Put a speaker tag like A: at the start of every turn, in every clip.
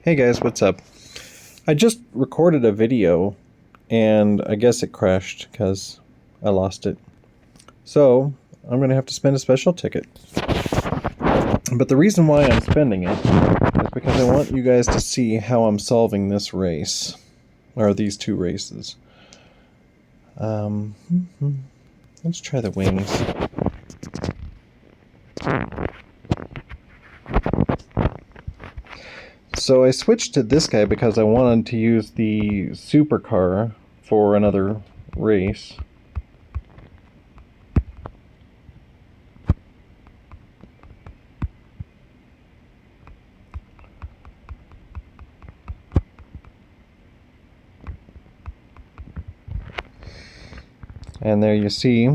A: Hey guys, what's up? I just recorded a video and I guess it crashed because I lost it. So I'm going to have to spend a special ticket. But the reason why I'm spending it is because I want you guys to see how I'm solving this race, or these two races. Let's try the wings. So I switched to this guy because I wanted to use the supercar for another race. And there you see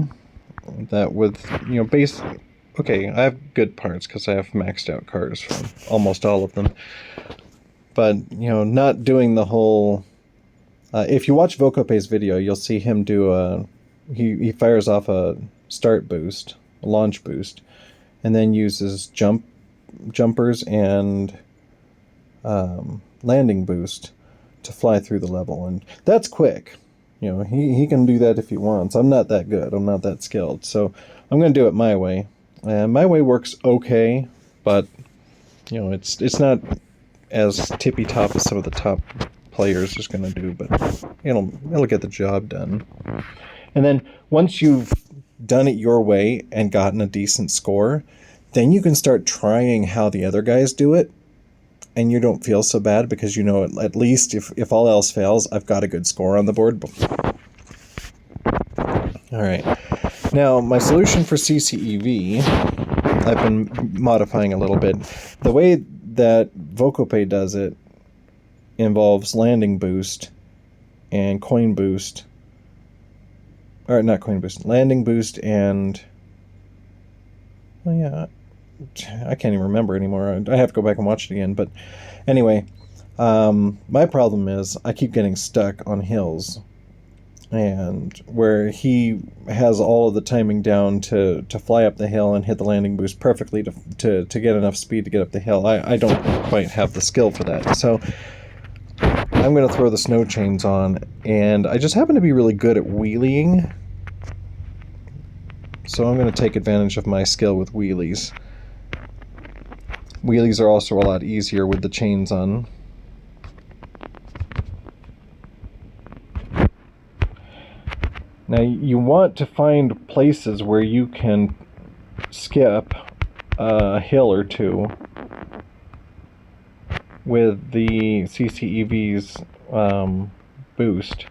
A: that with, basically, okay, I have good parts because I have maxed out cars from almost all of them. But, not doing the whole... if you watch Vokope's video, you'll see him do he fires off a start boost, a launch boost, and then uses jumpers and landing boost to fly through the level. And that's quick. He can do that if he wants. I'm not that good. I'm not that skilled. So I'm going to do it my way. And my way works okay, but, it's not as tippy-top as some of the top players is going to do, but it'll get the job done. And then once you've done it your way and gotten a decent score, then you can start trying how the other guys do it, and you don't feel so bad because at least if all else fails, I've got a good score on the board. Alright, now my solution for CCEV, I've been modifying a little bit. The way that Vokope does it involves landing boost and coin boost, or not coin boost, landing boost and, I can't even remember anymore. I have to go back and watch it again. But anyway, my problem is I keep getting stuck on hills, and where he has all of the timing down to fly up the hill and hit the landing boost perfectly to get enough speed to get up the hill. I don't quite have the skill for that. So I'm going to throw the snow chains on, and I just happen to be really good at wheeling. So I'm going to take advantage of my skill with wheelies. Wheelies are also a lot easier with the chains on. Now you want to find places where you can skip a hill or two with the CCEV's boost,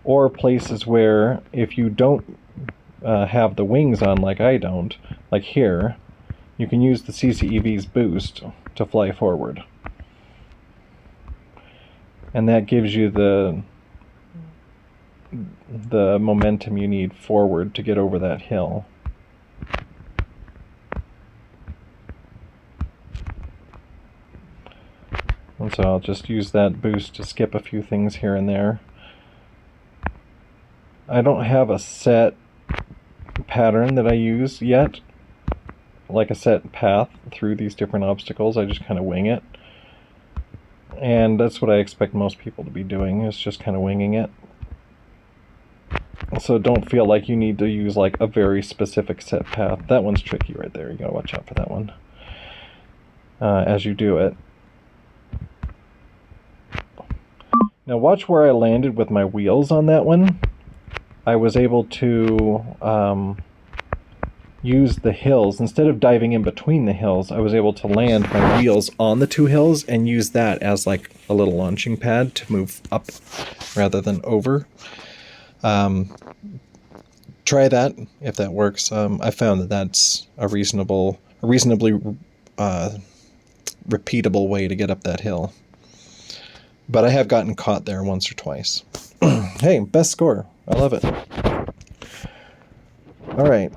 A: or places where if you don't have the wings on like I don't, like here, you can use the CCEV's boost to fly forward. And that gives you the momentum you need forward to get over that hill. And so I'll just use that boost to skip a few things here and there. I don't have a set pattern that I use yet, like a set path through these different obstacles. I just kind of wing it. And that's what I expect most people to be doing, is just kind of winging it. So don't feel like you need to use like a very specific set path. That one's tricky right there. You gotta watch out for that one as you do it. Now watch where I landed with my wheels on that one. I was able to use the hills. Instead of diving in between the hills, I was able to land my wheels on the two hills and use that as like a little launching pad to move up rather than over. Try that if that works. I found that that's a reasonably repeatable way to get up that hill. But I have gotten caught there once or twice. Hey, best score. I love it. Alright.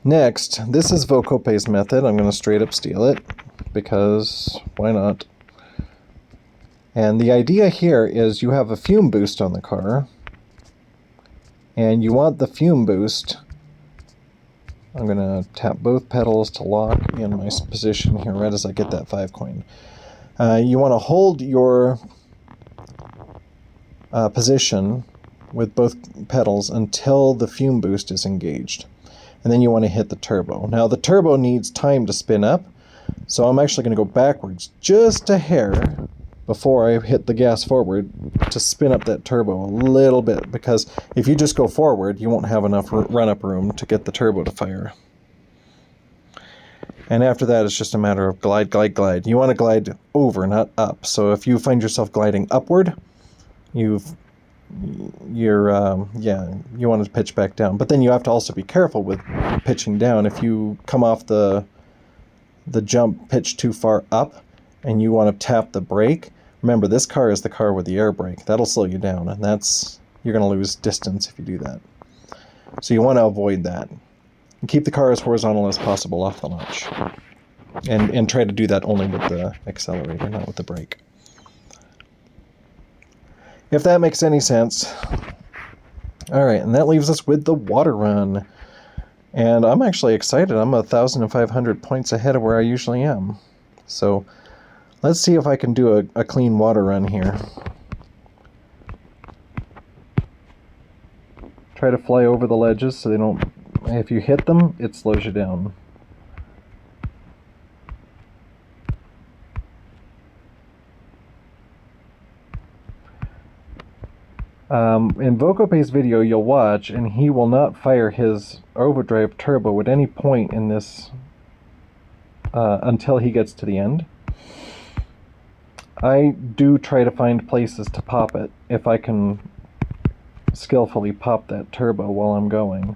A: Next, this is Vokope's method. I'm going to straight up steal it, because why not? And the idea here is you have a fume boost on the car, and you want the fume boost. I'm going to tap both pedals to lock in my position here right as I get that 5 coin. You want to hold your position with both pedals until the fume boost is engaged. And then you want to hit the turbo. Now the turbo needs time to spin up, so I'm actually going to go backwards just a hair before I hit the gas forward to spin up that turbo a little bit, because if you just go forward, you won't have enough run-up room to get the turbo to fire. And after that, it's just a matter of glide, glide, glide. You want to glide over, not up. So if you find yourself gliding upward, you want to pitch back down. But then you have to also be careful with pitching down. If you come off the jump pitch too far up and you want to tap the brake, remember this car is the car with the air brake. That'll slow you down, and you're going to lose distance if you do that. So you want to avoid that. And keep the car as horizontal as possible off the launch. And try to do that only with the accelerator, not with the brake. If that makes any sense. Alright, and that leaves us with the water run. And I'm actually excited. I'm 1,500 points ahead of where I usually am. So let's see if I can do a clean water run here. Try to fly over the ledges so they don't... If you hit them, it slows you down. In Vocope's video you'll watch, and he will not fire his overdrive turbo at any point in this until he gets to the end. I do try to find places to pop it if I can skillfully pop that turbo while I'm going.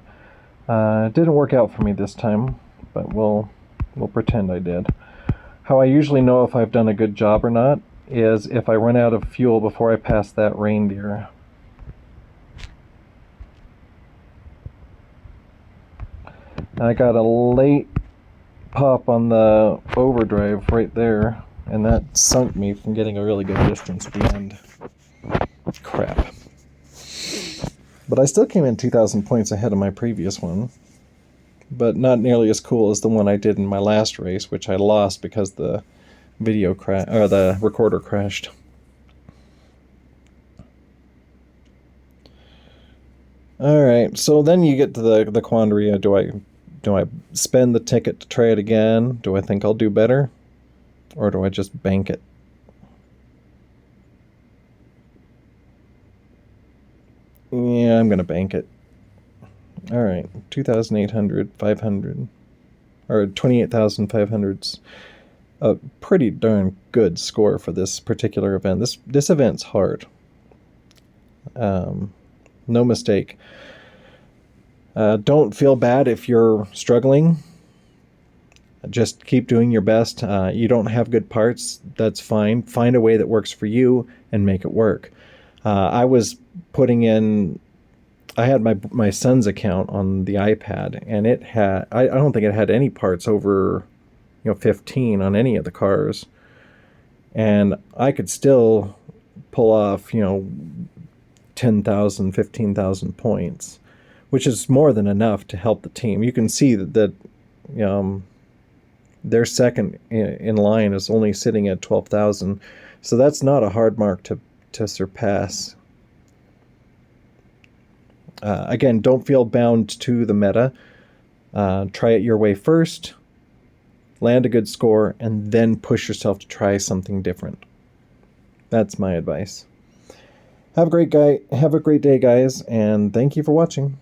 A: It didn't work out for me this time, but we'll pretend I did. How I usually know if I've done a good job or not is if I run out of fuel before I pass that reindeer. I got a late pop on the overdrive right there, and that sunk me from getting a really good distance at the end. Crap. But I still came in 2,000 points ahead of my previous one, but not nearly as cool as the one I did in my last race, which I lost because the the recorder crashed. Alright, so then you get to the quandary, do I spend the ticket to try it again? Do I think I'll do better? Or do I just bank it? Yeah, I'm going to bank it. Alright, 2,800, 500, or 28,500's a pretty darn good score for this particular event. This event's hard. No mistake. Don't feel bad if you're struggling. Just keep doing your best. You don't have good parts, that's fine. Find a way that works for you and make it work. I was putting in... I had my son's account on the iPad, and it had... I don't think it had any parts over 15 on any of the cars. And I could still pull off, 10,000, 15,000 points, which is more than enough to help the team. You can see that their second in line is only sitting at 12,000, so that's not a hard mark to surpass. Again, don't feel bound to the meta. Try it your way first, land a good score, and then push yourself to try something different. That's my advice. Have a great day, guys, and thank you for watching.